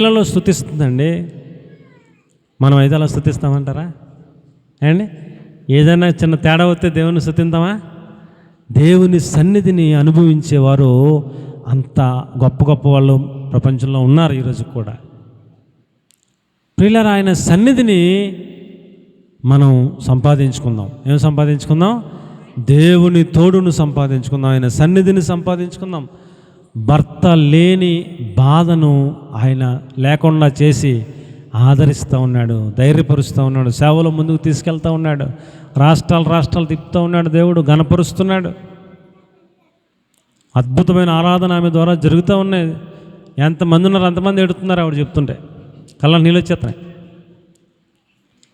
పిల్లలు స్తుతిస్తుందండి. మనం అయితే అలా స్తుతిస్తామంటారా అండి? ఏదైనా చిన్న తేడా వస్తే దేవుని స్తుతిద్దామా? దేవుని సన్నిధిని అనుభవించేవారు అంత గొప్ప గొప్ప వాళ్ళు ప్రపంచంలో ఉన్నారు ఈరోజు కూడా. ప్రియులారా, ఆయన సన్నిధిని మనం సంపాదించుకుందాం. ఏం సంపాదించుకుందాం? దేవుని తోడును సంపాదించుకుందాం, ఆయన సన్నిధిని సంపాదించుకుందాం. భర్త లేని బాధను ఆయన లేకుండా చేసి ఆదరిస్తూ ఉన్నాడు, ధైర్యపరుస్తూ ఉన్నాడు, సేవలో ముందుకు తీసుకెళ్తూ ఉన్నాడు, రాష్ట్రాలు తిప్పుతూ ఉన్నాడు, దేవుడు ఘనపరుస్తున్నాడు. అద్భుతమైన ఆరాధన ఆమె ద్వారా జరుగుతూ ఉన్నాయి. ఎంతమంది ఉన్నారు అంతమంది ఎడుతున్నారు ఆవిడ చెప్తుంటే, కళ్ళ నీళ్ళు వచ్చేస్తాయి.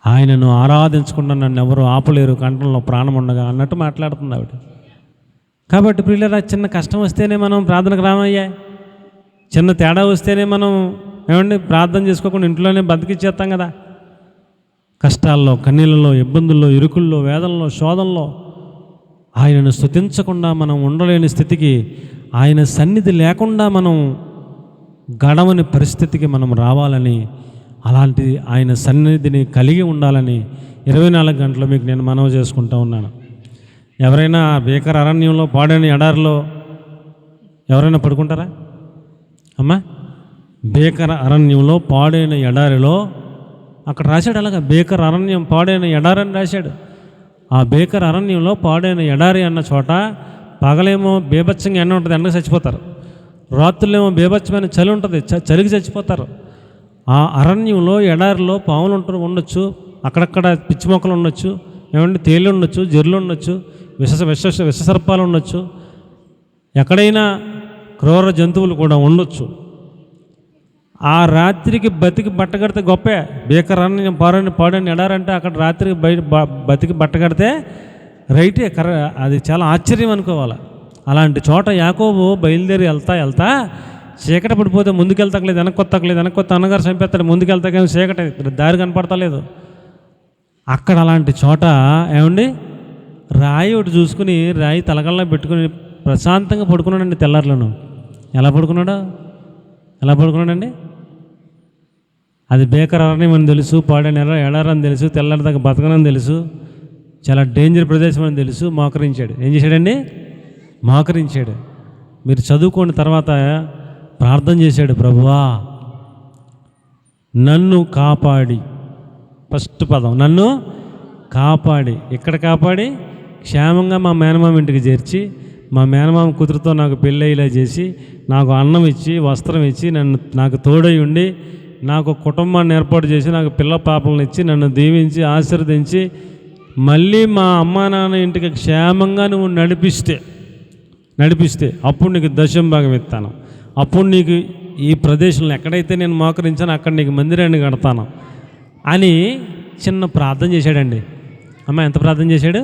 ఆయనను ఆరాధించకుండా నన్ను ఎవరు ఆపలేరు, కంఠంలో ప్రాణం ఉండగా అన్నట్టు మాట్లాడుతుంది ఆవిడ. కాబట్టి ప్రియులారా, చిన్న కష్టం వస్తేనే మనం ప్రార్థనకు రామయ్యా, చిన్న తేడా వస్తేనే మనం ఏమండి ప్రార్థన చేసుకోకుండా ఇంట్లోనే బతికిచ్చేస్తాం కదా. కష్టాల్లో, కన్నీళ్ళలో, ఇబ్బందుల్లో, ఇరుకుల్లో, వేదనలో, శోధనలో ఆయనను స్తుతించకుండా మనం ఉండలేని స్థితికి, ఆయన సన్నిధి లేకుండా మనం గడవని పరిస్థితికి మనం రావాలని, అలాంటి ఆయన సన్నిధిని కలిగి ఉండాలని 24 గంటలు మీకు నేను మనవి చేసుకుంటూ ఉన్నాను. ఎవరైనా భీకర అరణ్యంలో, పాడైన ఎడారిలో ఎవరైనా పడుకుంటారా అమ్మా? భీకర అరణ్యంలో, పాడైన ఎడారిలో అక్కడ రాశాడు. అలాగా భీకర అరణ్యం, పాడైన ఎడారి అని రాశాడు. ఆ భీకర అరణ్యంలో, పాడైన ఎడారి అన్న చోట పగలేమో బీభత్సంగా ఎండ ఉంటుంది, ఎండకు చచ్చిపోతారు. రాత్రులేమో బీభత్సమైన చలి ఉంటుంది, చలికి చచ్చిపోతారు. ఆ అరణ్యంలో, ఎడారిలో పాములు ఉండొచ్చు, అక్కడక్కడ పిచ్చి మొక్కలు ఉండొచ్చు, ఏమంటే తేళ్ళు ఉండొచ్చు, జర్లు ఉండొచ్చు, విషసర్పాలు ఉండొచ్చు, ఎక్కడైనా క్రూర జంతువులు కూడా ఉండొచ్చు. ఆ రాత్రికి బతికి బట్టగడితే గొప్పే. భీకరాన్ని పాడని ఎడారంటే అక్కడ రాత్రికి బతికి బట్టగడితే రైటే, అది చాలా ఆశ్చర్యం అనుకోవాలి. అలాంటి చోట యాకోబు బయలుదేరి వెళ్తా చీకటి పడిపోతే ముందుకెళ్తాకలేదు, వెనక్కొత్త అన్నగారు చంపేస్తాడు, ముందుకెళ్తాకేమో చీకటి, దారి కనపడతలేదు. అక్కడ అలాంటి చోట ఏమండి రాయి ఒకటి చూసుకుని, రాయి తలకల్లా పెట్టుకుని ప్రశాంతంగా పడుకున్నాడండి. తెల్లారులను ఎలా పడుకున్నాడండి? అది భీకర అరణ్యం అని తెలుసు, పాడైన ఎడారని తెలుసు, తెల్లారి దాకా బతకనని తెలుసు, చాలా డేంజర్ ప్రదేశం అని తెలుసు. మోకరించాడు. ఏం చేశాడండి? మోకరించాడు. మీరు చదువుకోండి, తర్వాత ప్రార్థన చేశాడు, ప్రభువా నన్ను కాపాడి. ఫస్ట్ పదం నన్ను కాపాడి. ఇక్కడ కాపాడి క్షేమంగా మా మేనమామ ఇంటికి చేర్చి, మా మేనమామ కూతురుతో నాకు పెళ్ళయ్యేలా చేసి, నాకు అన్నం ఇచ్చి, వస్త్రం ఇచ్చి, నాకు తోడై ఉండి, నాకు కుటుంబాన్ని ఏర్పాటు చేసి, నాకు పిల్ల పాపలను ఇచ్చి, నన్ను దీవించి ఆశీర్వదించి, మళ్ళీ మా అమ్మా నాన్న ఇంటికి క్షేమంగా నువ్వు నడిపిస్తే అప్పుడు నీకు దశంభాగం ఇస్తాను. అప్పుడు నీకు ఈ ప్రదేశంలో ఎక్కడైతే నేను మోకరించానో అక్కడ నీకు మందిరాన్ని కడతాను అని చిన్న ప్రార్థన చేశాడండి. అమ్మ ఎంత ప్రార్థన చేశాడు?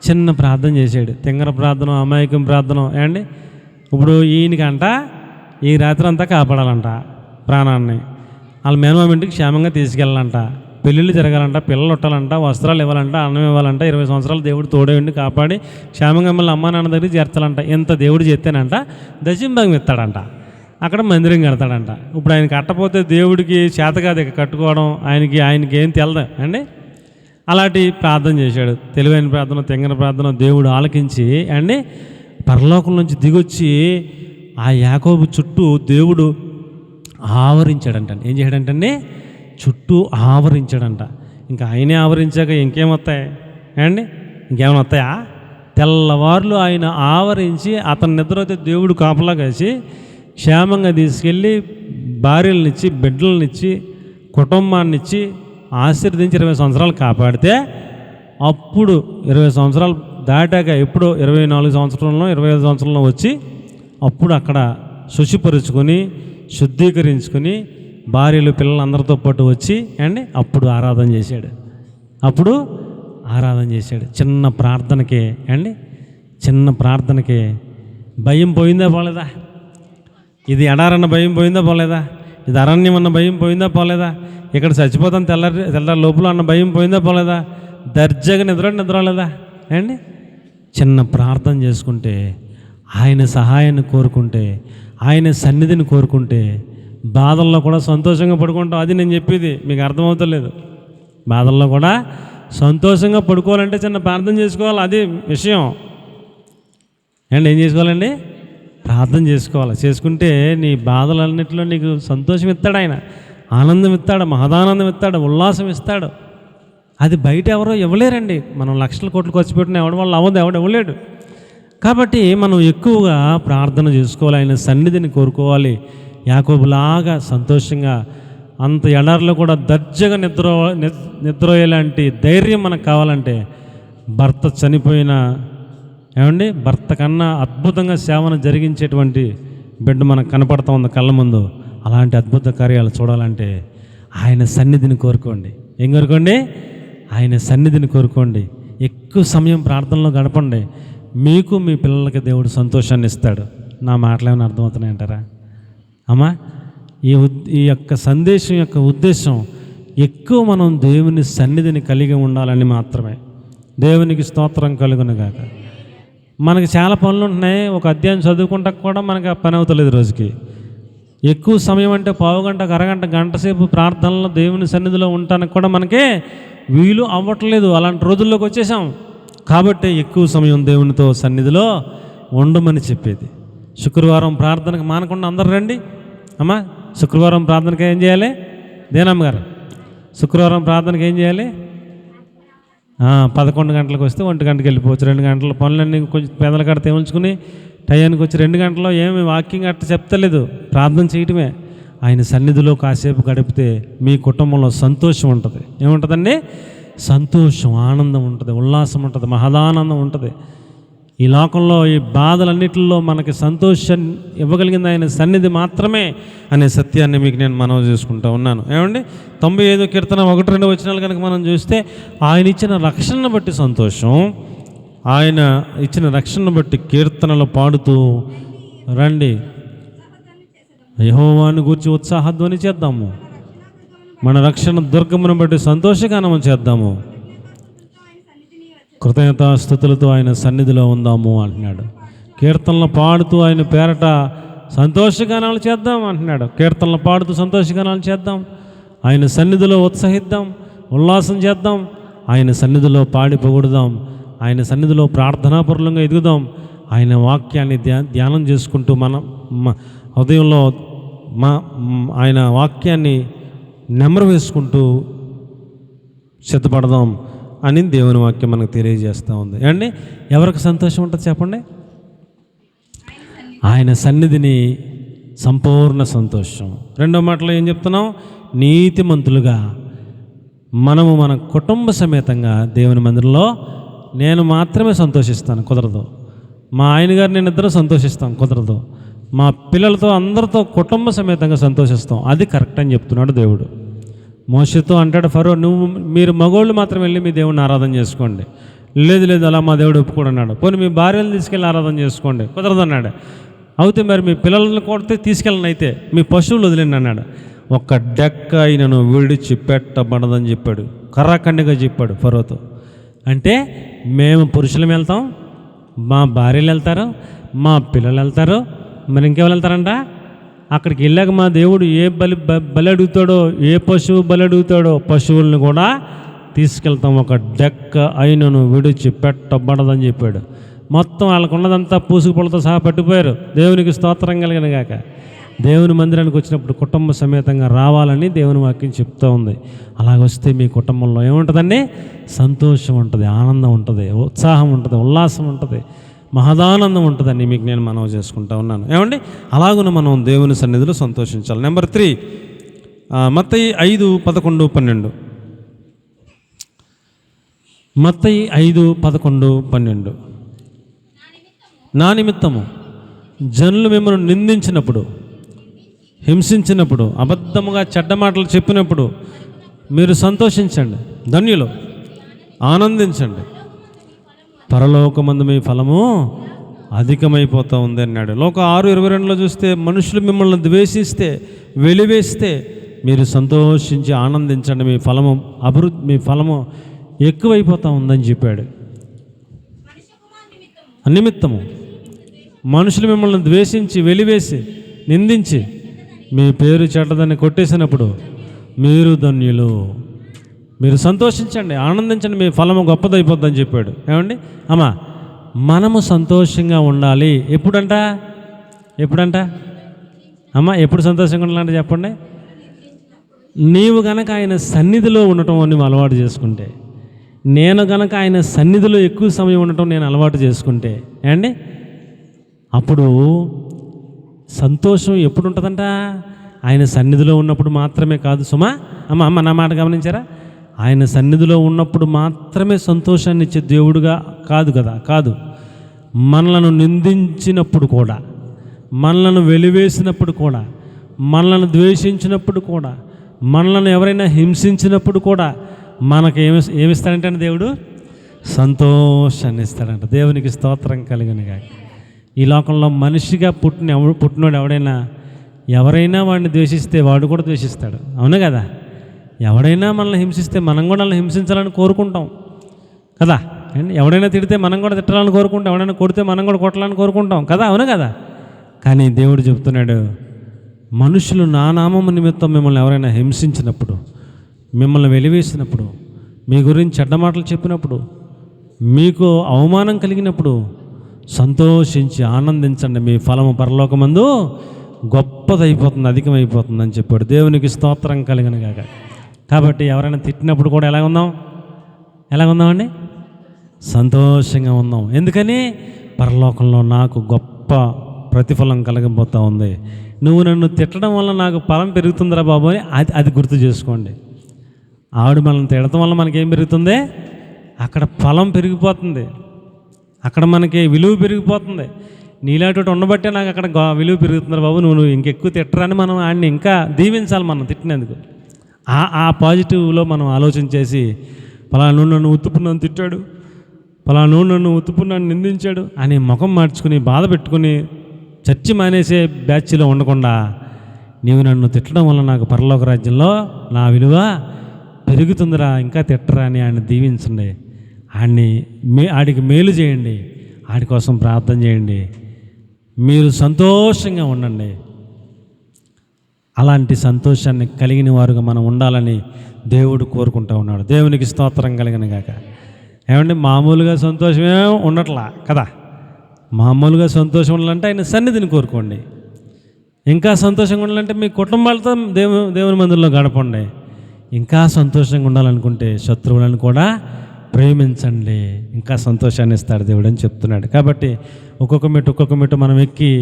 చిన్న ప్రార్థన చేశాడు. తింగర ప్రార్థన, అమాయకం ప్రార్థన. ఏమండి ఇప్పుడు ఈయనకంట ఈ రాత్రి అంతా కాపాడాలంట ప్రాణాన్ని, వాళ్ళ మేనమామ ఇంటికి క్షేమంగా తీసుకెళ్ళాలంట, పెళ్ళిళ్ళు జరగాలంట, పిల్లలు ఉట్టాలంట, వస్త్రాలు ఇవ్వాలంట, అన్నం ఇవ్వాలంట, 20 సంవత్సరాలు దేవుడు తోడే ఉండి కాపాడి క్షేమంగా మళ్ళీ అమ్మా నాన్న దగ్గర చేర్చాలంట. ఎంత దేవుడు చేస్తేనంట దశంభాగం ఇస్తాడంట, అక్కడ మందిరం కడతాడంట. ఇప్పుడు ఆయన కట్టపోతే దేవుడికి చేత కాదు ఇక కట్టుకోవడం, ఆయనకి ఏం తెలదు అండి. అలాంటి ప్రార్థన చేశాడు, తెలివైన ప్రార్థన, తెంగన ప్రార్థన. దేవుడు ఆలకించి అండి పరలోకం నుంచి దిగొచ్చి ఆ యాకోబు చుట్టూ దేవుడు ఆవరించాడంట. ఏం చేయడంటండి? చుట్టూ ఆవరించాడంట. ఇంకా ఆయనే ఆవరించాక ఇంకేమొస్తాయి అండి? ఇంకేమైనా వస్తాయా? తెల్లవారులు ఆయన ఆవరించి అతని నిద్రపోతే దేవుడు కాపలా కాసి క్షేమంగా తీసుకెళ్ళి భార్యలనిచ్చి, బిడ్డలనిచ్చి, కుటుంబాన్నిచ్చి ఆశీర్వదించి 20 సంవత్సరాలు కాపాడితే, అప్పుడు 20 సంవత్సరాలు దాటాక ఎప్పుడో 24 సంవత్సరంలో 25 సంవత్సరంలో వచ్చి అప్పుడు అక్కడ శుచిపరుచుకొని శుద్ధీకరించుకొని భార్యలు పిల్లలందరితో పాటు వచ్చి అండి అప్పుడు ఆరాధన చేశాడు. చిన్న ప్రార్థనకే అండి, చిన్న ప్రార్థనకే భయం పోయిందా పోలేదా? ఇది ఎడారన్న భయం పోయిందా పోలేదా? ఇది అరణ్యం అన్న భయం పోయిందా పోలేదా? ఇక్కడ చచ్చిపోతాం తెల్లారి లోపల అన్న భయం పోయిందా పోలేదా? దర్జాగా నిద్రలేదా అండి? చిన్న ప్రార్థన చేసుకుంటే, ఆయన సహాయాన్ని కోరుకుంటే, ఆయన సన్నిధిని కోరుకుంటే బాధల్లో కూడా సంతోషంగా పడుకుంటాం. అది నేను చెప్పేది, మీకు అర్థమవుతలేదు. బాధల్లో కూడా సంతోషంగా పడుకోవాలంటే చిన్న ప్రార్థన చేసుకోవాలి. అది విషయం అండ్ ఏం చేసుకోవాలండి? ప్రార్థన చేసుకోవాలి. చేసుకుంటే నీ బాధలన్నింటిలో నీకు సంతోషం ఇస్తాడు ఆయన, ఆనందం ఇస్తాడు, మహదానందం ఇస్తాడు, ఉల్లాసం ఇస్తాడు. అది బయట ఎవరో ఇవ్వలేరండి. మనం లక్షల కోట్లు ఖర్చు పెట్టిన ఎవడి వల్ల అవ్వదు, ఇవ్వలేడు. కాబట్టి మనం ఎక్కువగా ప్రార్థన చేసుకోవాలి, ఆయన సన్నిధిని కోరుకోవాలి. యాకోబులాగా సంతోషంగా అంత ఎడారిలో కూడా దర్జగా నిద్రపోయేలాంటి ధైర్యం మనకు కావాలంటే భర్త చనిపోయిన భర్త కన్నా అద్భుతంగా సేవను జరిగించేటువంటి బిడ్డ మనకు కనపడతా ఉంది కళ్ళ ముందు. అలాంటి అద్భుత కార్యాలు చూడాలంటే ఆయన సన్నిధిని కోరుకోండి. ఏం కోరుకోండి? ఆయన సన్నిధిని కోరుకోండి. ఎక్కువ సమయం ప్రార్థనలో గడపండి. మీకు మీ పిల్లలకి దేవుడు సంతోషాన్ని ఇస్తాడు. నా మాటలు ఏమైనా అర్థమవుతున్నాయంటారా అమ్మా? ఈ యొక్క సందేశం యొక్క ఉద్దేశం ఎక్కువ మనం దేవుని సన్నిధిని కలిగి ఉండాలని మాత్రమే. దేవునికి స్తోత్రం కలుగునుగాక. మనకి చాలా పనులు ఉంటున్నాయి. ఒక అధ్యాయం చదువుకుంటా కూడా మనకి ఆ పని అవుతలేదు రోజుకి. ఎక్కువ సమయం అంటే పావుగంట, అరగంట, గంట సేపు ప్రార్థనలో దేవుని సన్నిధిలో ఉండటానికి కూడా మనకి వీలు అవ్వట్లేదు. అలాంటి రోజుల్లోకి వచ్చేసాం. కాబట్టి ఎక్కువ సమయం దేవునితో సన్నిధిలో ఉండమని చెప్పేది. శుక్రవారం ప్రార్థనకు మానకుండా అందరు రండి అమ్మా. శుక్రవారం ప్రార్థనకి ఏం చేయాలి? దేనమ్మ గారు, శుక్రవారం ప్రార్థనకి ఏం చేయాలి? 11 గంటలకు వస్తే 1 గంటకి వెళ్ళిపోవచ్చు. 2 గంటల పనులన్నీ కొంచెం పెదల కడితే ఉంచుకుని టయానికి వచ్చి 2 గంటల్లో ఏమి వాకింగ్ అట్ట చెప్తలేదు, ప్రార్థన చేయటమే. ఆయన సన్నిధిలో కాసేపు గడిపితే మీ కుటుంబంలో సంతోషం ఉంటుంది. ఏముంటుందండి? సంతోషం, ఆనందం ఉంటుంది, ఉల్లాసం ఉంటుంది, మహదానందం ఉంటుంది. ఈ లోకంలో ఈ బాధలన్నిటిలో మనకి సంతోషం ఇవ్వగలిగింది ఆయన సన్నిధి మాత్రమే అనే సత్యాన్ని మీకు నేను మనవి చేసుకుంటూ ఉన్నాను. 95 కీర్తన 1-2 వచనాలు కనుక మనం చూస్తే, ఆయన ఇచ్చిన రక్షణను బట్టి సంతోషం, ఆయన ఇచ్చిన రక్షణను బట్టి కీర్తనలు పాడుతూ రండి, యెహోవాను గూర్చి ఉత్సాహధ్వని చేద్దాము, మన రక్షణ దుర్గమును బట్టి సంతోషగానము చేద్దాము, కృతజ్ఞతాస్తుతులతో ఆయన సన్నిధిలో ఉందాము అంటున్నాడు. కీర్తనలు పాడుతూ ఆయన పేరట సంతోషగానాలు చేద్దాం అంటున్నాడు. కీర్తనలు పాడుతూ సంతోషగానాలు చేద్దాం, ఆయన సన్నిధిలో ఉత్సహిద్దాం, ఉల్లాసం చేద్దాం, ఆయన సన్నిధిలో పాడి పొగుడుదాం, ఆయన సన్నిధిలో ప్రార్థనాపూర్లంగా ఎదుగుదాం. ఆయన వాక్యాన్ని ధ్యానం చేసుకుంటూ మన హృదయంలో ఆయన వాక్యాన్ని నెమరు వేసుకుంటూ సిద్ధపడదాం అని దేవుని వాక్యం మనకు తెలియజేస్తూ ఉంది. ఏమండి, ఎవరికి సంతోషం ఉంటుంది చెప్పండి? ఆయన సన్నిధిని సంపూర్ణ సంతోషం. రెండో మాటలో ఏం చెప్తున్నాం? నీతిమంతులుగా మనము మన కుటుంబ సమేతంగా దేవుని మందిరంలో నేను మాత్రమే సంతోషిస్తాను, కుదరదు. మా ఆయన గారు నేను ఇద్దరు సంతోషిస్తాం, కుదరదు. మా పిల్లలతో అందరితో కుటుంబ సమేతంగా సంతోషిస్తాం, అది కరెక్ట్ అని చెప్తున్నాడు దేవుడు. మోషేతో అంటాడు ఫరో, మీరు మగోళ్ళు మాత్రం వెళ్ళి మీ దేవుడిని ఆరాధన చేసుకోండి. లేదు అలా మా దేవుడు ఒప్పుకోడు అన్నాడు. పోనీ మీ భార్యలు తీసుకెళ్ళి ఆరాధన చేసుకోండి, కుదరదు అన్నాడు. అయితే మరి మీ పిల్లలను కొడితే తీసుకెళ్ళను, అయితే మీ పశువులు వదిలేండి అన్నాడు. ఒక్క డెక్క ఆయనను విడిచి పెట్టబడదని చెప్పాడు, కర్రాఖండిగా చెప్పాడు ఫరోతో. అంటే మేము పురుషులం వెళ్తాం, మా భార్యలు వెళ్తారు, మా పిల్లలు వెళ్తారు, మరి ఇంకెవరు వెళ్తారంట? అక్కడికి వెళ్ళాక మా దేవుడు ఏ బలి అడుగుతాడో, ఏ పశువు బలి అడుగుతాడో పశువులను కూడా తీసుకెళ్తాం, ఒక డెక్క అయినను విడిచి పెట్టబడదని చెప్పాడు. మొత్తం వాళ్ళకున్నదంతా పూసుకుపళ్ళతో సహా పట్టిపోయారు. దేవునికి స్తోత్రం కలిగిన గాక. దేవుని మందిరానికి వచ్చినప్పుడు కుటుంబ సమేతంగా రావాలని దేవుని వాక్యం చెప్తూ ఉంది. అలాగొస్తే మీ కుటుంబంలో ఏముంటుందండి? సంతోషం ఉంటుంది, ఆనందం ఉంటుంది, ఉత్సాహం ఉంటుంది, ఉల్లాసం ఉంటుంది, మహదానందం ఉంటుందని మీకు నేను మనవి చేసుకుంటా ఉన్నాను. ఏమండి, అలాగున మనం దేవుని సన్నిధిలో సంతోషించాలి. నెంబర్ 3, మత్తయి 5:11-12. మత్తయి 5:11-12. నా నిమిత్తము జనులు మిమ్మల్ని నిందించినప్పుడు, హింసించినప్పుడు, అబద్ధముగా చెడ్డ మాటలు చెప్పినప్పుడు మీరు సంతోషించండి, ధన్యులు, ఆనందించండి, పరలోకమందు మీ ఫలము అధికమైపోతూ ఉంది అన్నాడు. లోక 6:22లో చూస్తే, మనుషులు మిమ్మల్ని ద్వేషిస్తే, వెలివేస్తే మీరు సంతోషించి ఆనందించండి, మీ ఫలము ఎక్కువైపోతూ ఉందని చెప్పాడు. నిమిత్తము మనుషులు మిమ్మల్ని ద్వేషించి, వెలివేసి, నిందించి మీ పేరు చెడ్డదని కొట్టేసినప్పుడు మీరు ధన్యులు. మీరు సంతోషించండి, ఆనందించండి, మీ ఫలము గొప్పదైపోద్దని చెప్పాడు. ఏమండి అమ్మా, మనము సంతోషంగా ఉండాలి. ఎప్పుడంట అమ్మ, ఎప్పుడు సంతోషంగా ఉండాలంటే చెప్పండి. నీవు గనక ఆయన సన్నిధిలో ఉండటం నువ్వు అలవాటు చేసుకుంటే, నేను గనక ఆయన సన్నిధిలో ఎక్కువ సమయం ఉండటం నేను అలవాటు చేసుకుంటే ఏమండి, అప్పుడు సంతోషం ఎప్పుడు ఉంటుందంట? ఆయన సన్నిధిలో ఉన్నప్పుడు మాత్రమే కాదు సుమా. అమ్మ నా మాట గమనించారా? ఆయన సన్నిధిలో ఉన్నప్పుడు మాత్రమే సంతోషాన్ని ఇచ్చే దేవుడుగా కాదు. మనలను నిందించినప్పుడు కూడా, మనలను వెలివేసినప్పుడు కూడా, మనలను ద్వేషించినప్పుడు కూడా, మనలను ఎవరైనా హింసించినప్పుడు కూడా మనకు ఏమిస్తాడంటే దేవుడు సంతోషాన్ని ఇస్తాడంట. దేవునికి స్తోత్రం కలిగినగా. ఈ లోకంలో మనిషిగా పుట్టినోడు ఎవరైనా వాడిని ద్వేషిస్తే వాడు కూడా ద్వేషిస్తాడు. అవును కదా? ఎవడైనా మనల్ని హింసిస్తే మనం కూడా వాళ్ళని హింసించాలని కోరుకుంటాం కదా. ఎవడైనా తిడితే మనం కూడా తిట్టాలని కోరుకుంటాం, ఎవడైనా కొడితే మనం కూడా కొట్టాలని కోరుకుంటాం కదా. అవును కదా? కానీ దేవుడు చెప్తున్నాడు, మనుషులు నా నామము నిమిత్తం మిమ్మల్ని ఎవరైనా హింసించినప్పుడు, మిమ్మల్ని వెలివేసినప్పుడు, మీ గురించి చెడ్డ మాటలు చెప్పినప్పుడు, మీకు అవమానం కలిగినప్పుడు సంతోషించి ఆనందించండి, మీ ఫలము పరలోకమందు గొప్పదైపోతుంది, అధికమైపోతుంది అని చెప్పాడు. దేవునికి స్తోత్రం కలిగిన గాక. కాబట్టి ఎవరైనా తిట్టినప్పుడు కూడా ఎలా ఉందామండి? సంతోషంగా ఉందాం. ఎందుకని? పరలోకంలో నాకు గొప్ప ప్రతిఫలం కలగబోతూ ఉంది. నువ్వు నన్ను తిట్టడం వల్ల నాకు ఫలం పెరుగుతుందిరా బాబు అని అది గుర్తు చేసుకోండి. ఆవిడ మనల్ని తిడటం వల్ల మనకేం పెరుగుతుంది? అక్కడ ఫలం పెరిగిపోతుంది, అక్కడ మనకి విలువ పెరిగిపోతుంది. నీలాంటి ఉండబట్టే నాకు అక్కడ విలువ పెరుగుతుంది బాబు, నువ్వు ఇంకెక్కువ తిట్టరని మనం ఆయన్ని ఇంకా దీవించాలి. మనం తిట్టినందుకు ఆ పాజిటివ్లో మనం ఆలోచన చేసి, పలానా నన్ను ఉత్తుపున్నాను తిట్టాడు, పలానా నన్ను ఉత్తుపున్నాను నిందించాడు అని ముఖం మార్చుకుని బాధ పెట్టుకుని చర్చి మానేసే బ్యాచ్లో ఉండకుండా, నీవు నన్ను తిట్టడం వల్ల నాకు పరలోక రాజ్యంలో నా విలువ పెరుగుతుందిరా, ఇంకా తిట్టరా అని ఆయన దీవించండి. ఆడికి మేలు చేయండి, ఆడి కోసం ప్రార్థన చేయండి, మీరు సంతోషంగా ఉండండి. అలాంటి సంతోషాన్ని కలిగిన వారుగా మనం ఉండాలని దేవుడు కోరుకుంటూ ఉన్నాడు. దేవునికి స్తోత్రం కలిగిన గాక. ఏమంటే మామూలుగా సంతోషమే ఉండట్లా కదా. మామూలుగా సంతోషం ఉండాలంటే ఆయన సన్నిధిని కోరుకోండి. ఇంకా సంతోషంగా ఉండాలంటే మీ కుటుంబాలతో దేవుని మందిరంలో గడపండి. ఇంకా సంతోషంగా ఉండాలనుకుంటే శత్రువులను కూడా ప్రేమించండి, ఇంకా సంతోషాన్ని ఇస్తాడు దేవుడు అని చెప్తున్నాడు. కాబట్టి ఒక్కొక్క మెట్టు మనం ఎక్కి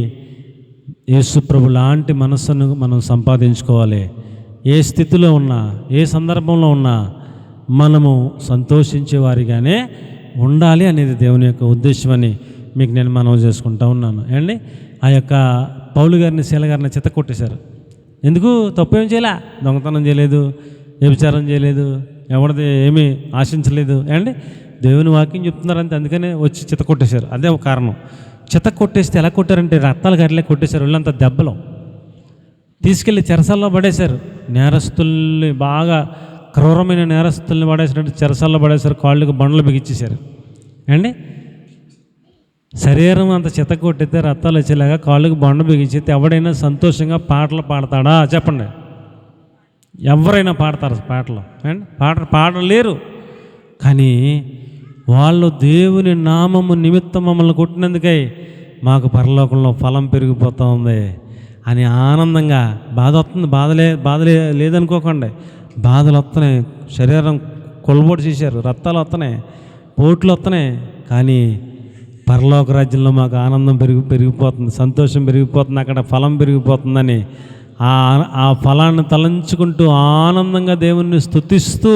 యేసు ప్రభు లాంటి మనస్సును మనం సంపాదించుకోవాలి. ఏ స్థితిలో ఉన్నా, ఏ సందర్భంలో ఉన్నా మనము సంతోషించే వారిగానే ఉండాలి అనేది దేవుని యొక్క ఉద్దేశమని మీకు నేను మనవి చేసుకుంటా ఉన్నాను. అండి, ఆ యొక్క పౌలు గారిని శీల గారిని చిత్త కొట్టేశారు. ఎందుకు? తప్పేం చేయలే, దొంగతనం చేయలేదు, వ్యభిచారం చేయలేదు, ఎవరిది ఏమీ ఆశించలేదు. అండి, దేవుని వాక్యం చెప్తున్నారంటే అందుకనే వచ్చి చిత్త కొట్టేశారు. అదే ఒక కారణం. చిత్త కొట్టేస్తే ఎలా కొట్టారంటే రక్తాలు గట్లే కొట్టేశారు. ఒళ్ళంతా దెబ్బలు తీసుకెళ్ళి చెరసాల్లో పడేశారు. నేరస్తుల్ని, బాగా క్రూరమైన నేరస్తుల్ని పడేసినట్టు చెరసాల్లో పడేశారు. కాళ్ళకి బండలు బిగించేశారు. అండి, శరీరం అంత చిత్త కొట్టితే రక్తాలు వచ్చేలాగా కాళ్ళకి బండ బిగించితే ఎవడైనా సంతోషంగా పాటలు పాడతాడా? చెప్పండి. ఎవరైనా పాడతారు పాటలు? అండి, పాడలేరు. కానీ వాళ్ళు దేవుని నామము నిమిత్తం మమ్మల్ని కొట్టినందుకై మాకు పరలోకంలో ఫలం పెరిగిపోతూ ఉంది అని ఆనందంగా, బాధ వస్తుంది, బాధలే లేదనుకోకండి, బాధలు వస్తున్నాయి, శరీరం కొలబోటు చేశారు, రక్తాలు వస్తున్నాయి, పోట్లు వస్తున్నాయి, కానీ పరలోక రాజ్యంలో మాకు ఆనందం పెరిగిపోతుంది, సంతోషం పెరిగిపోతుంది, అక్కడ ఫలం పెరిగిపోతుందని ఆ ఫలాన్ని తలంచుకుంటూ ఆనందంగా దేవుణ్ణి స్తుతిస్తూ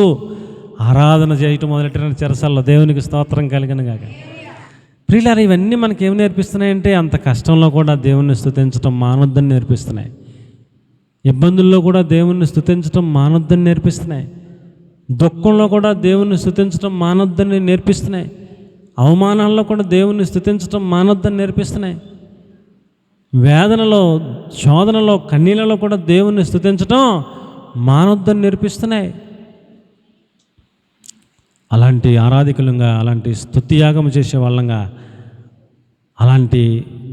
ఆరాధన చేయటం మొదలెట్టిన చెరసాల్లో. దేవునికి స్తోత్రం కలిగిన గాక. ప్రియులారా, ఇవన్నీ మనకేం నేర్పిస్తున్నాయంటే అంత కష్టంలో కూడా దేవుణ్ణి స్తుతించడం మానొద్దని నేర్పిస్తున్నాయి. ఇబ్బందుల్లో కూడా దేవుణ్ణి స్తుతించడం మానొద్దని నేర్పిస్తున్నాయి. దుఃఖంలో కూడా దేవుణ్ణి స్తుతించడం మానొద్దని నేర్పిస్తున్నాయి. అవమానాల్లో కూడా దేవుణ్ణి స్తుతించడం మానొద్దని నేర్పిస్తున్నాయి. వేదనలో, శోధనలో, కన్నీళ్ళలో కూడా దేవుణ్ణి స్తుతించడం మానొద్దని నేర్పిస్తున్నాయి. అలాంటి ఆరాధికులంగా, అలాంటి స్తుతియాగం చేసే వాళ్ళంగా, అలాంటి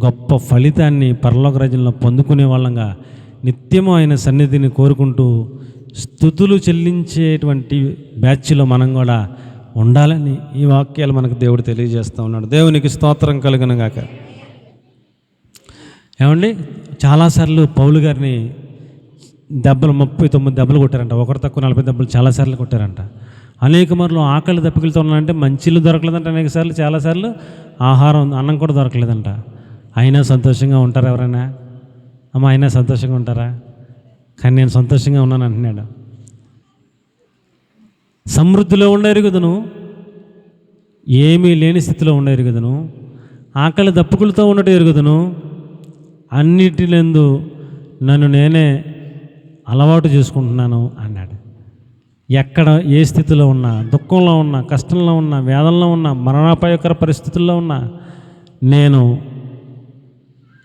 గొప్ప ఫలితాన్ని పరలోక రాజ్యంలో పొందుకునే వాళ్ళంగా నిత్యము ఆయన సన్నిధిని కోరుకుంటూ స్తుతులు చెల్లించేటువంటి బ్యాచ్లో మనం కూడా ఉండాలని ఈ వాక్యాలు మనకు దేవుడు తెలియజేస్తూ ఉన్నాడు. దేవునికి స్తోత్రం కలుగును గాక. ఏమండి, చాలాసార్లు పౌలు గారిని 39 దెబ్బలు కొట్టారంట. ఒకరు తక్కువ 40 దెబ్బలు చాలాసార్లు కొట్టారంట. అనేక మార్లు ఆకలి దప్పికలతో ఉన్నారంటే మంచిలు దొరకలేదంట. అనేకసార్లు చాలాసార్లు ఆహారం అన్నం కూడా దొరకలేదంట. అయినా సంతోషంగా ఉంటారా ఎవరైనా? అమ్మ, అయినా సంతోషంగా ఉంటారా? కానీ నేను సంతోషంగా ఉన్నాను అంటున్నాడు. సమృద్ధిలో ఉండ ఎరుగుదును, ఏమీ లేని స్థితిలో ఉండ ఎరుగుదును, ఆకలి దప్పుకులతో ఉండటం ఎరుగుదును, అన్నిటిలందు నన్ను నేనే అలవాటు చేసుకుంటున్నాను అన్నాడు. ఎక్కడ ఏ స్థితిలో ఉన్నా, దుఃఖంలో ఉన్నా, కష్టంలో ఉన్నా, వేదనలో ఉన్నా, మరణాపాయకర పరిస్థితుల్లో ఉన్నా నేను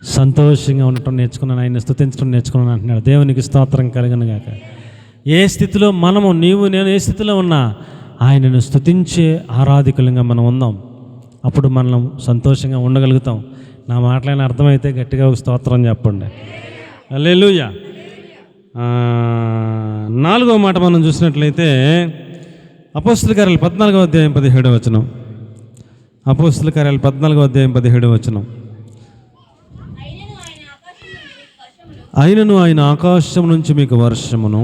సంతోషంగా ఉండటం నేర్చుకున్నాను, ఆయన స్తుతించడం నేర్చుకున్నాను అంటున్నాడు. దేవునికి స్తోత్రం కలుగును గాక. ఏ స్థితిలో మనము, నీవు నేను ఏ స్థితిలో ఉన్నా ఆయనను స్తుతించే ఆరాధికులంగా మనం ఉందాం. అప్పుడు మనం సంతోషంగా ఉండగలుగుతాం. నా మాటలైన అర్థమైతే గట్టిగా ఒక స్తోత్రం చెప్పండి. హల్లెలూయా. 4వ మాట మనం చూసినట్లయితే అపోస్తల కార్యాలు 14వ అధ్యాయం 17వ వచనం. అపోస్తల కార్యాలు 14వ అధ్యాయం 17వ వచనం. అయినను ఆయన ఆకాశం నుంచి మీకు వర్షమును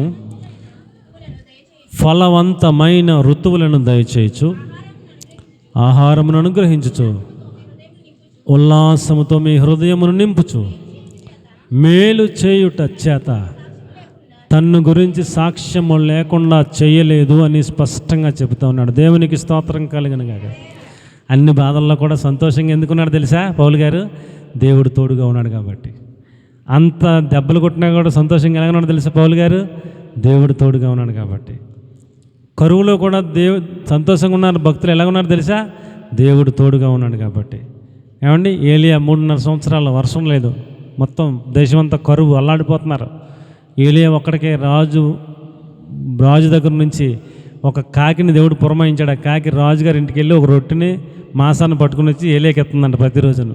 ఫలవంతమైన ఋతువులను దయచేయచ్చు, ఆహారమును అనుగ్రహించుచు, ఉల్లాసముతో మీ హృదయమును నింపుచు, మేలు చేయుట చేత తన్ను గురించి సాక్ష్యము లేకుండా చేయలేదు అని స్పష్టంగా చెబుతూ ఉన్నాడు. దేవునికి స్తోత్రం కలుగును గాక. అన్ని బాధల్లో కూడా సంతోషంగా ఎందుకున్నాడు తెలుసా పౌలు గారు? దేవుడు తోడుగా ఉన్నాడు కాబట్టి. అంత దెబ్బలు కొట్టినా కూడా సంతోషంగా ఎలాగన్నాడు తెలుసా పౌలు గారు? దేవుడు తోడుగా ఉన్నాడు కాబట్టి. కరువులో కూడా సంతోషంగా ఉన్నారు భక్తులు. ఎలాగున్నారు తెలుసా? దేవుడు తోడుగా ఉన్నాడు కాబట్టి. ఏమండి, ఏలియా 3.5 సంవత్సరాలు వర్షం లేదు, మొత్తం దేశమంతా కరువు, అల్లాడిపోతున్నారు. ఏలియా ఒక్కడికే రాజు దగ్గర నుంచి ఒక కాకిని దేవుడు పురమాయించాడు. ఆ కాకి రాజుగారి ఇంటికి వెళ్ళి ఒక రొట్టెని మాసాన్ని పట్టుకుని వచ్చి ఏలియాకి ఎత్తుందంట ప్రతిరోజును.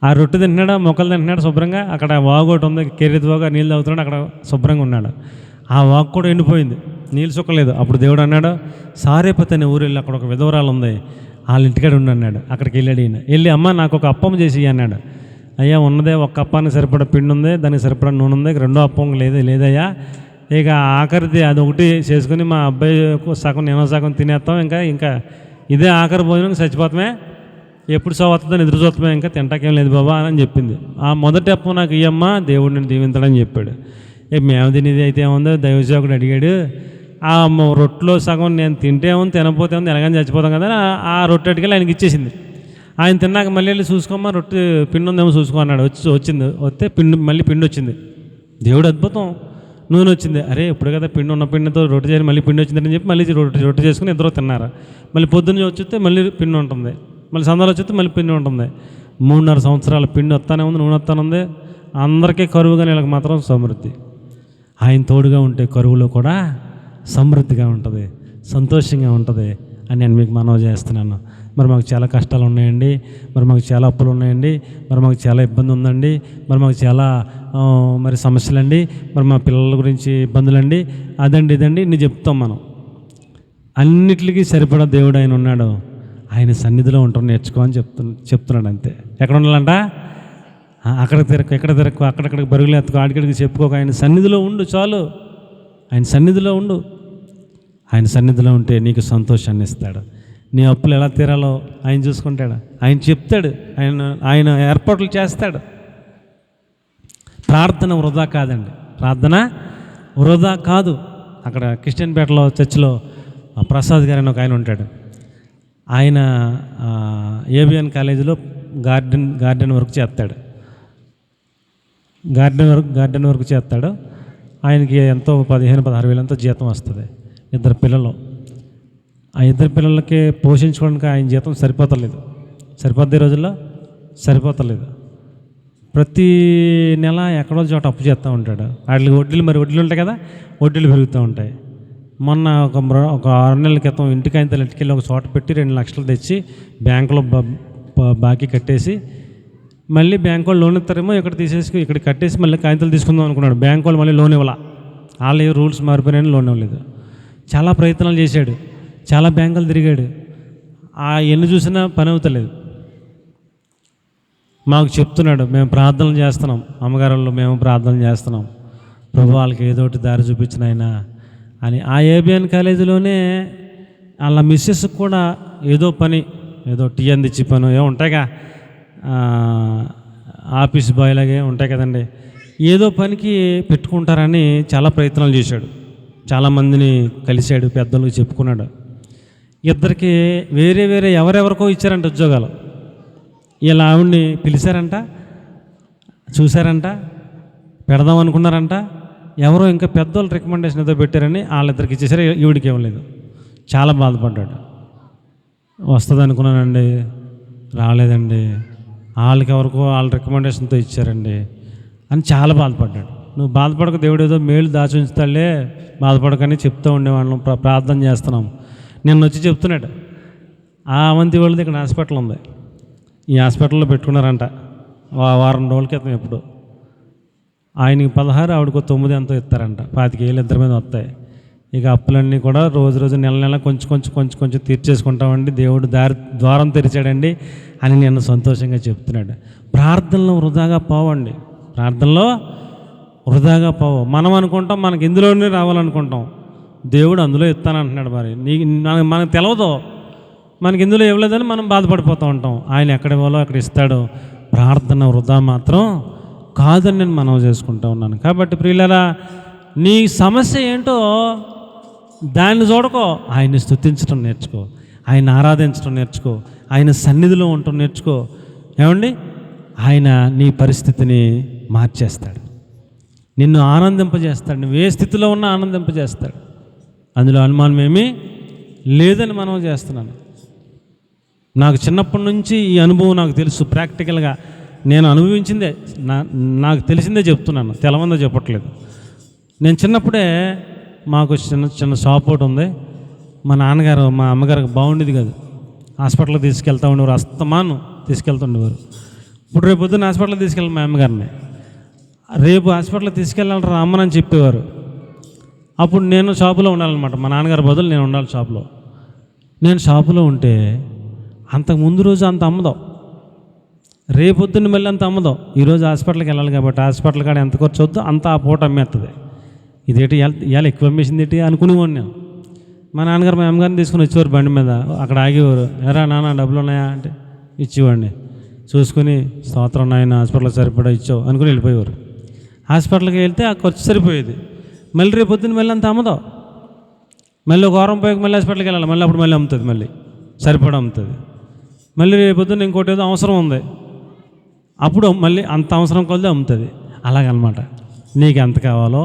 ఆ రొట్టె తింటున్నాడు, మొక్కలు తింటున్నాడు శుభ్రంగా. అక్కడ వాగు ఒకటి ఉంది, కెర్రెత్తి వాగు, నీళ్ళు తాగుతున్నాడు, అక్కడ శుభ్రంగా ఉన్నాడు. ఆ వాగు కూడా ఎండిపోయింది, నీళ్ళు సుక్కలేదు. అప్పుడు దేవుడు అన్నాడు, సారేపతి అనే ఊరు వెళ్ళి అక్కడ ఒక విధవరాలు ఉంది, వాళ్ళ ఇంటికాడ ఉండి అన్నాడు. అక్కడికి వెళ్ళాడు ఈయన. వెళ్ళి, అమ్మ నాకు ఒక అప్పం చేసి అన్నాడు. అయ్యా ఉన్నదే ఒక్క అప్పానికి సరిపడా పిండి ఉంది, దానికి సరిపడా నూనె ఉంది, రెండో అప్పం లేదయ్యా. ఇక ఆఖరిది అది ఒకటి చేసుకుని మా అబ్బాయి సగం నేను సగం తినేస్తాం, ఇంకా ఇదే ఆఖరి భోజనం, చచ్చిపోతామే, ఎప్పుడు సోవస్తుందని ఎదురు చూస్తామే, ఇంకా తింటాకేం లేదు బాబా అని చెప్పింది. ఆ మొదటి అప్పం నాకు ఇయ్యమ్మా, దేవుడు నేను దీవించడని చెప్పాడు. మేము తినేది అయితే ఏముందో దైవసేవకుడు అడిగాడు. ఆ రొట్టెలో సగం నేను తింటే ఏముంది, తినకపోతే ఉంది, ఎలాగని చచ్చిపోతాం కదా. ఆ రొట్టె అటుకెళ్ళి ఆయనకి ఇచ్చేసింది. ఆయన తిన్నాక మళ్ళీ వెళ్ళి చూసుకోమ్మా, రొట్టె పిండి ఉందేమో చూసుకో అన్నాడు. వస్తే మళ్ళీ పిండి వచ్చింది. దేవుడు అద్భుతం, నూనె వచ్చింది. అరే ఇప్పుడు కదా పిండి ఉన్న పిండితో రొట్టె చేయాలి, మళ్ళీ పిండి వచ్చిందని చెప్పి మళ్ళీ రొట్టె చేసుకుని ఇద్దరు తిన్నారు. మళ్ళీ పొద్దున్న వచ్చితే మళ్ళీ పిండి ఉంటుంది, మళ్ళీ సందాలు వచ్చితే మళ్ళీ పిండి ఉంటుంది. 3.5 సంవత్సరాల పిండి వస్తానే ఉంది, నూనె వస్తానే ఉంది. అందరికీ కరువుగా, వీళ్ళకి మాత్రం సమృద్ధి. ఆయన తోడుగా ఉంటే కరువులో కూడా సమృద్ధిగా ఉంటుంది, సంతోషంగా ఉంటుంది అని నేను మీకు మనవి చేస్తున్నాను. మరి మాకు చాలా కష్టాలు ఉన్నాయండి, మరి మాకు చాలా అప్పులు ఉన్నాయండి, మరి మాకు చాలా ఇబ్బంది ఉందండి, మరి మాకు చాలా మరి సమస్యలండి, మరి మా పిల్లల గురించి ఇబ్బందులండి, అదండి ఇదండి ఇన్ని చెప్తాం మనం. అన్నిటికీ సరిపడా దేవుడు ఆయన ఉన్నాడు. ఆయన సన్నిధిలో ఉంటాం నేర్చుకో అని చెప్తున్నాడు అంతే. ఎక్కడ ఉండాలంట? అక్కడ తిరక్కు, ఎక్కడ తిరక్కు, అక్కడక్కడికి బరుగులు ఎత్తుకో, ఆడికడికి చెప్పుకోక ఆయన సన్నిధిలో ఉండు చాలు. ఆయన సన్నిధిలో ఉండు. ఆయన సన్నిధిలో ఉంటే నీకు సంతోషాన్ని ఇస్తాడు. నీ అప్పులు ఎలా తీరాలో ఆయన చూసుకుంటాడు, ఆయన చెప్తాడు, ఆయన ఏర్పాట్లు చేస్తాడు. ప్రార్థన వృధా కాదండి, ప్రార్థన వృధా కాదు. అక్కడ క్రిస్టియన్పేటలో చర్చిలో ప్రసాద్ గారు అని ఒక ఆయన ఉంటాడు. ఆయన ఏబిఎన్ కాలేజీలో గార్డెన్ వర్క్ చేస్తాడు. గార్డెన్ వర్క్ చేస్తాడు. ఆయనకి ఎంతో 15,000-16,000 వేలు ఎంతో జీతం వస్తుంది. 2 పిల్లలు. ఆ 2 పిల్లలకి పోషించుకోవడానికి ఆయన జీతం సరిపోద్ది రోజుల్లో సరిపోతలేదు. ప్రతి నెల ఎక్కడో చోట అప్పు చేస్తూ ఉంటాడు. వాటికి వడ్డీలు ఉంటాయి కదా, వడ్డీలు పెరుగుతూ ఉంటాయి. మొన్న ఒక 6 నెలల క్రితం ఇంటికి ఆయన ఎట్టుకెళ్ళి ఒక చోట పెట్టి 2 లక్షలు తెచ్చి బ్యాంకులో బాకీ కట్టేసి మళ్ళీ బ్యాంక్ వాళ్ళు లోన్ ఇస్తారేమో ఇక్కడ తీసేసి ఇక్కడ కట్టేసి మళ్ళీ కాగితాలు తీసుకుందాం అనుకున్నాడు. బ్యాంక్ వాళ్ళు మళ్ళీ లోన్ ఇవ్వాల, వాళ్ళు రూల్స్ మారిపోయినాయని లోన్ ఇవ్వలేదు. చాలా ప్రయత్నాలు చేశాడు, చాలా బ్యాంకులు తిరిగాడు, ఎన్ని చూసినా పని అవుతలేదు. మాకు చెప్తున్నాడు, మేము ప్రార్థనలు చేస్తున్నాం, అమ్మగారు మేము ప్రార్థనలు చేస్తున్నాం, ప్రభు వాళ్ళకి ఏదో ఒకటి దారి చూపించిన ఆయన అని. ఆ ఏబిఎన్ కాలేజీలోనే వాళ్ళ మిస్సెస్కి కూడా ఏదో పని, ఏదో టీ అందించి పని ఏమో ఉంటాయిగా, ఆఫీస్ బాయ్ లాగే ఉంటాయి కదండి, ఏదో పనికి పెట్టుకుంటారని చాలా ప్రయత్నాలు చేశాడు. చాలామందిని కలిశాడు, పెద్దలకు చెప్పుకున్నాడు. ఇద్దరికి వేరే వేరే ఎవరెవరికో ఇచ్చారంట ఉద్యోగాలు. ఇలా ఆవిడ్ని పిలిచారంట, చూశారంట, పెడదాం అనుకున్నారంట. ఎవరో ఇంకా పెద్దోళ్ళు రికమెండేషన్ ఏదో పెట్టారని వాళ్ళిద్దరికి ఇచ్చేసారు, ఈవిడికి ఇవ్వలేదు. చాలా బాధపడ్డాడు. వస్తుంది అనుకున్నానండి, రాలేదండి, వాళ్ళకి ఎవరికో వాళ్ళ రికమెండేషన్తో ఇచ్చారండి అని చాలా బాధపడ్డాడు. నువ్వు బాధపడక, దేవుడు ఏదో మేలు దాచి ఉంచుతాడులే, బాధపడకని చెప్తూ ఉండేవాళ్ళం, ప్రార్థన చేస్తున్నాం. నిన్న వచ్చి చెప్తున్నాడు, ఆ అవంతి వాళ్ళది ఇక్కడ హాస్పిటల్ ఉంది, ఈ హాస్పిటల్లో పెట్టుకున్నారంట వారం రోజుల క్రితం. ఎప్పుడు ఆయనకి 16, ఆవిడకు 9 ఎంతో ఇస్తారంట. 25,000 ఇద్దరి మీద వస్తాయి. ఇక అప్పులన్నీ కూడా రోజు రోజు నెల నెల కొంచెం తీర్చేసుకుంటామండి, దేవుడు ద్వారం తెరిచాడండి అని నిన్న సంతోషంగా చెప్తున్నాడు. ప్రార్థనలో వృధాగా పోవండి, ప్రార్థనలో వృధాగా పోవు. మనం అనుకుంటాం మనకి ఇందులోనే రావాలనుకుంటాం, దేవుడు అందులో ఇస్తానంటున్నాడు. మరి మనకు తెలవదు, మనకి ఇందులో ఇవ్వలేదని మనం బాధపడిపోతూ ఉంటాం. ఆయన ఎక్కడ ఇవ్వాలో అక్కడ ఇస్తాడు. ప్రార్థన వృధా మాత్రం కాదని నేను మనవి చేసుకుంటూ ఉన్నాను. కాబట్టి ప్రియులారా, నీ సమస్య ఏంటో దాన్ని చూడకో, ఆయన్ని స్తుతించడం నేర్చుకో, ఆయన ఆరాధించడం నేర్చుకో, ఆయన సన్నిధిలో ఉండటం నేర్చుకో. ఏమండి, ఆయన నీ పరిస్థితిని మార్చేస్తాడు, నిన్ను ఆనందింపజేస్తాడు. నువ్వు ఏ స్థితిలో ఉన్నా ఆనందింపజేస్తాడు. అందులో అనుమానం ఏమీ లేదని మనం చేస్తున్నాను. నాకు చిన్నప్పటి నుంచి ఈ అనుభవం నాకు తెలుసు. ప్రాక్టికల్గా నేను అనుభవించిందే, నాకు తెలిసిందే చెప్తున్నాను, తెలవందో చెప్పట్లేదు. నేను చిన్నప్పుడే మాకు చిన్న షాప్ ఒకటి ఉంది. మా నాన్నగారు మా అమ్మగారికి బాగుండేది కాదు, హాస్పిటల్కి తీసుకెళ్తా ఉండేవారు, అస్తమానం తీసుకెళ్తుండేవారు. ఇప్పుడు రేపు పొద్దున్న హాస్పిటల్కి తీసుకెళ్ళి మా అమ్మగారిని, రేపు హాస్పిటల్కి తీసుకెళ్ళాలి అమ్మనని చెప్పేవారు. అప్పుడు నేను షాపులో ఉండాలన్నమాట, మా నాన్నగారి బదులు నేను ఉండాలి షాపులో. నేను షాపులో ఉంటే అంతకు ముందు రోజు అంత అమ్మదో, రేపొద్దున్న మళ్ళీ అంత అమ్మదో. ఈరోజు హాస్పిటల్కి వెళ్ళాలి కాబట్టి హాస్పిటల్ కాడ ఎంత ఖర్చు అవుద్దో అంత ఆ పూట అమ్మేస్తుంది. ఇదేంటి ఇవాళ ఎక్కువ అమ్మేసింది ఏంటి అనుకునేవాడిని నేను. మా నాన్నగారు మా అమ్మగారిని తీసుకుని వచ్చేవారు బండి మీద, అక్కడ ఆగేవారు. ఎరా నాన్న డబ్బులు ఉన్నాయా అంటే ఇచ్చేవాడిని. చూసుకుని స్తోత్రం నాయన, హాస్పిటల్కి సరిపడా ఇచ్చావు అనుకుని వెళ్ళిపోయేవారు. హాస్పిటల్కి వెళ్తే ఆ ఖర్చు సరిపోయేది. మళ్ళీ రేపు పొద్దున్న మళ్ళీ అంత అమ్మదో. మళ్ళీ ఒక వారం పోయాక మళ్ళీ హాస్పిటల్కి వెళ్ళాలి, మళ్ళీ అప్పుడు మళ్ళీ అమ్ముతుంది, మళ్ళీ సరిపడా అమ్ముతుంది. మళ్ళీ రేపు పొద్దున్న ఇంకోటి ఏదో అవసరం ఉంది, అప్పుడు మళ్ళీ అంత అవసరం కొద్ది అమ్ముతుంది. అలాగనమాట. నీకు ఎంత కావాలో,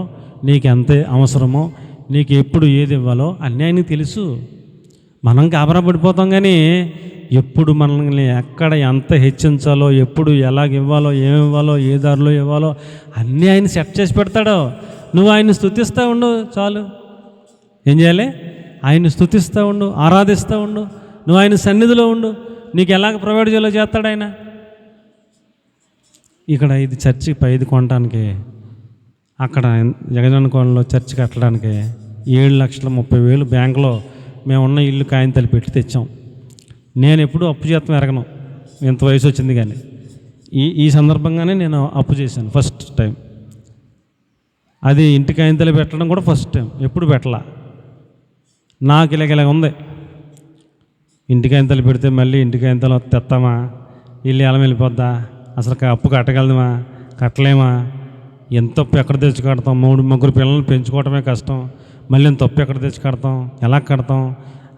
నీకు ఎంత అవసరమో, నీకు ఎప్పుడు ఏది ఇవ్వాలో అన్నీ ఆయనకి తెలుసు. మనం గాబరా పడిపోతాం, కానీ ఎప్పుడు మనల్ని ఎక్కడ ఎంత హెచ్చించాలో, ఎప్పుడు ఎలాగ ఇవ్వాలో, ఏమి ఇవ్వాలో, ఏ దారిలో ఇవ్వాలో అన్నీ ఆయన సెట్ చేసి పెడతాడో. నువ్వు ఆయన్ని స్తుతిస్తూ ఉండు చాలు. ఏం చేయాలి? ఆయన్ని స్తుతిస్తూ ఉండు, ఆరాధిస్తూ ఉండు, నువ్వు ఆయన సన్నిధిలో ఉండు. నీకు ఎలాగ ప్రొవైడ్ చేయాలో చేస్తాడు ఆయన. ఇక్కడ ఇది చర్చికి 5 కొనడానికి, అక్కడ జగజనకోణంలో చర్చి కట్టడానికి 7,30,000 బ్యాంకులో మేమున్న ఇల్లు కాయింతలు పెట్టి తెచ్చాం. నేను ఎప్పుడూ అప్పు చేస్తాం ఎరగను, ఎంత వయసు వచ్చింది కానీ. ఈ సందర్భంగానే నేను అప్పు చేశాను ఫస్ట్ టైం. అది ఇంటి కాయింతలు పెట్టడం కూడా ఫస్ట్ టైం, ఎప్పుడు పెట్టలా. నాకు ఇలాగ ఉంది, ఇంటి కాయింతలు పెడితే మళ్ళీ ఇంటి కాయింతలు తెస్తామా, ఇల్లు ఎలా వెళ్ళిపోద్దా, అసలు అప్పు కట్టగలమా, కట్టలేమా, ఎంత అప్పు ఎక్కడ తెచ్చి కడతాం, 3-3 పిల్లల్ని పెంచుకోవటమే కష్టం, మళ్ళీ ఎంత అప్పు ఎక్కడ తెచ్చి కడతాం, ఎలా కడతాం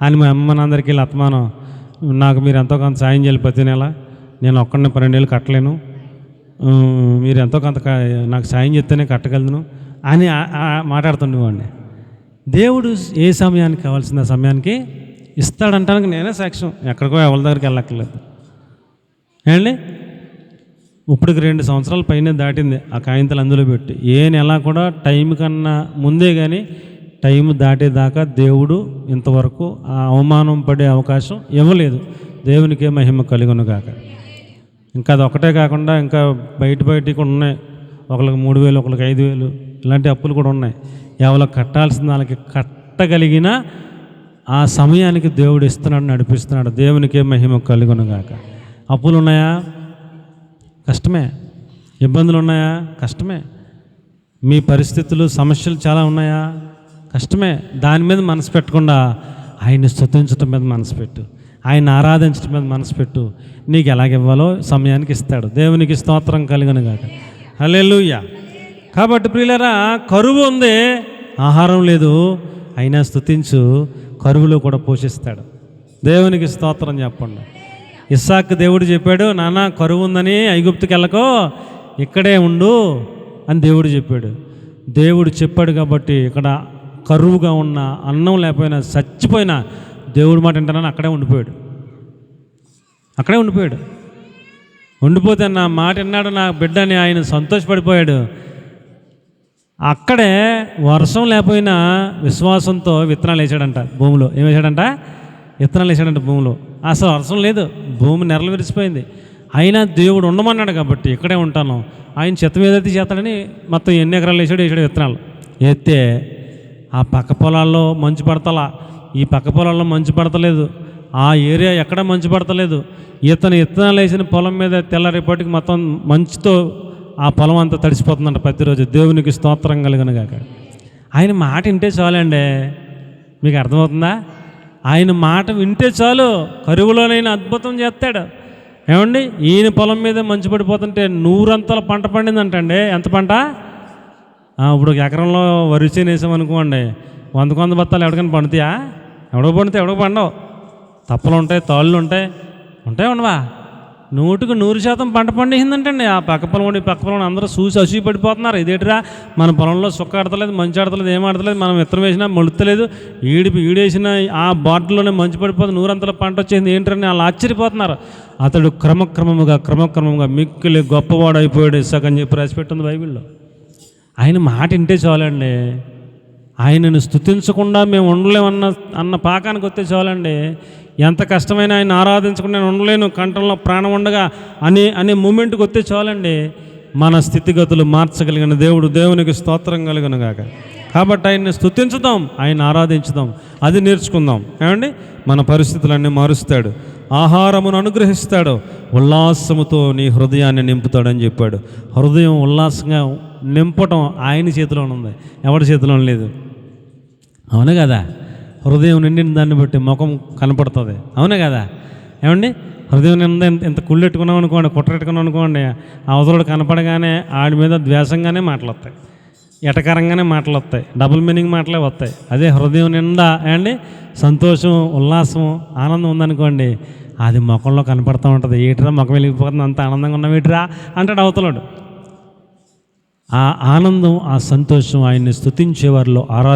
అని మా అమ్మనందరికీ వెళ్ళి అత్తమానం. నాకు మీరు ఎంతో కొంత సాయం చేయాలి ప్రతి నెల, నేను ఒక్కడిని 12 ఏళ్ళు కట్టలేను, మీరు ఎంతో కొంత నాకు సాయం చేస్తేనే కట్టగలను అని మాట్లాడుతుండేవాడిని. దేవుడు ఏ సమయానికి కావాల్సిన సమయానికి ఇస్తాడంటానికి నేనే సాక్ష్యం, ఎక్కడికో ఎవరి దగ్గరికి వెళ్ళక్కర్లేదు. ఏమండి, ఇప్పటికి 2 సంవత్సరాల పైన దాటింది ఆ కాయింతలు అందులో పెట్టి. ఏ నెల కూడా టైం కన్నా ముందే కానీ టైం దాటేదాకా దేవుడు ఇంతవరకు ఆ అవమానం పడే అవకాశం ఇవ్వలేదు. దేవునికే మహిమ కలుగును గాక. ఇంకా అది ఒకటే కాకుండా ఇంకా బయటికి కూడా ఉన్నాయి. ఒకరికి 3,000, ఒకరికి 5,000 ఇలాంటి అప్పులు కూడా ఉన్నాయి. ఎవరికి కట్టాల్సిన వాళ్ళకి కట్టగలిగిన ఆ సమయానికి దేవుడు ఇస్తున్నాడు, నడిపిస్తున్నాడు. దేవునికే మహిమ కలుగునుగాక. అప్పులు ఉన్నాయా? కష్టమే. ఇబ్బందులు ఉన్నాయా? కష్టమే. మీ పరిస్థితులు, సమస్యలు చాలా ఉన్నాయా? కష్టమే. దాని మీద మనసు పెట్టకుండా ఆయన్ని స్తుతించడం మీద మనసు పెట్టు, ఆయన ఆరాధించడం మీద మనసు పెట్టు. నీకు ఎలాగివ్వాలో సమయానికి ఇస్తాడు. దేవునికి స్తోత్రం కలుగునుగాక. హల్లెలూయా. కాబట్టి ప్రియులారా, కరువు ఉంది, ఆహారం లేదు, అయినా స్తుతించు, కరువులో కూడా పోషిస్తాడు. దేవునికి స్తోత్రం చెప్పండి. ఇస్సాకు దేవుడు చెప్పాడు, నాన్న కరువు ఉందని ఐగుప్తుకి వెళ్ళకో, ఇక్కడే ఉండు అని దేవుడు చెప్పాడు. దేవుడు చెప్పాడు కాబట్టి ఇక్కడ కరువుగా ఉన్న, అన్నం లేకపోయినా, చచ్చిపోయినా దేవుడు మాట వింటానని అక్కడే ఉండిపోయాడు. ఉండిపోతే నా మాట విన్నాడు నా బిడ్డ అని ఆయన సంతోషపడిపోయాడు. అక్కడే వర్షం లేకపోయినా విశ్వాసంతో విత్తనాలు వేసాడంట భూమిలో. ఏం వేసాడంట? విత్తనాలు వేసాడంట భూమిలో. అసలు వర్షం లేదు, భూమి నెరలు విరిసిపోయింది. అయినా దేవుడు ఉండమన్నాడు కాబట్టి ఇక్కడే ఉంటాను. ఆయన చిత్తం ఏదైతే చేస్తాడని మొత్తం ఎన్ని ఎకరాలు వేసాడు విత్తనాలు. ఎత్తే ఆ పక్క పొలాల్లో మంచు పడతలా, ఈ పక్క పొలాల్లో మంచు పడతలేదు, ఆ ఏరియా ఎక్కడ మంచు పడతలేదు. ఇతను విత్తనాలు వేసిన పొలం మీద తెల్లరేపటికి మొత్తం మంచుతో ఆ పొలం అంతా తడిసిపోతుందంట ప్రతిరోజు. దేవునికి స్తోత్రం కలుగునుగాక. ఆయన మాట వింటే చాలండి. మీకు అర్థమవుతుందా? ఆయన మాట వింటే చాలు, కరువులోనైనా అద్భుతం చేస్తాడు. ఏమండి, ఈయన పొలం మీద మంచు పడిపోతుంటే 100 అంతల పంట పండిందంటండి. ఎంత పంట? ఇప్పుడు ఒక ఎకరంలో వరి చేను వేసామనుకోండి, 100 బత్తాలు ఎవరికైనా పండుతాయా? ఎవడో పండితే ఎవడో పండవు. తప్పలు ఉంటాయి, తాళ్ళు ఉంటాయి, ఉండవా? 100% పంట పండిందంటండి. ఆ పక్క పొలం అందరూ చూసి అసూయ పడిపోతున్నారు. ఇదేంటిరా మన పొలంలో సుక్క ఆడతలేదు, మంచి ఆడతలేదు, ఏం ఆడతలేదు, మనం విత్తనం వేసినా మొలుతలేదు, ఈడేసిన ఆ బాటిల్లోనే మంచి పడిపోతుంది, 100 అంతల పంట వచ్చేసింది ఏంటని వాళ్ళు ఆశ్చర్యపోతున్నారు. అతడు క్రమక్రమంగా మిక్కిలి గొప్పవాడు అయిపోయాడు ఇస్సాకు అని చెప్పి రాసిపెట్టింది బైబిల్లో. ఆయన మాట వింటే చాలండి. ఆయనను స్తుతించకుండా మేము ఉండలేమన్న పాకానికి వస్తే చాలండి. ఎంత కష్టమైనా ఆయన ఆరాధించకుండా నేను ఉండలేను, కంఠంలో ప్రాణం ఉండగా అనే మూమెంట్కి వస్తే చాలండి. మన స్థితిగతులు మార్చగలిగిన దేవుడు, దేవునికి స్తోత్రం కలుగునుగాక. కాబట్టి ఆయన్ని స్తుతించుదాం, ఆయన ఆరాధించుదాం, అది నేర్చుకుందాం. ఏమండి, మన పరిస్థితులన్నీ మారుస్తాడు, ఆహారమును అనుగ్రహిస్తాడు, ఉల్లాసముతో నీ హృదయాన్ని నింపుతాడని చెప్పాడు. హృదయం ఉల్లాసంగా నింపటం ఆయన చేతిలోనే ఉంది, ఎవరి చేతిలో లేదు. అవును కదా? హృదయం నిండిన దాన్ని బట్టి ముఖం కనపడుతుంది. అవునే కదా? ఏమండి, హృదయం నిండా ఇంత కుళ్ళెట్టుకున్నాం అనుకోండి, కుట్రెట్టుకున్నాం అనుకోండి, అవతలుడు కనపడగానే ఆడి మీద ద్వేషంగానే మాటలు వస్తాయి, ఎటకరంగానే మాటలు వస్తాయి, డబుల్ మీనింగ్ మాటలే వస్తాయి. అదే హృదయం నిండా ఏమండి సంతోషం, ఉల్లాసం, ఆనందం ఉందనుకోండి, అది ముఖంలో కనపడుతూ ఉంటుంది. ఏటిరా ముఖం వెలిగిపోతుంది, అంత ఆనందంగా ఉన్నాం ఏటిరా అంటాడు అవతలుడు. ఆ ఆనందం, ఆ సంతోషం ఆయన్ని స్తుతించేవారిలో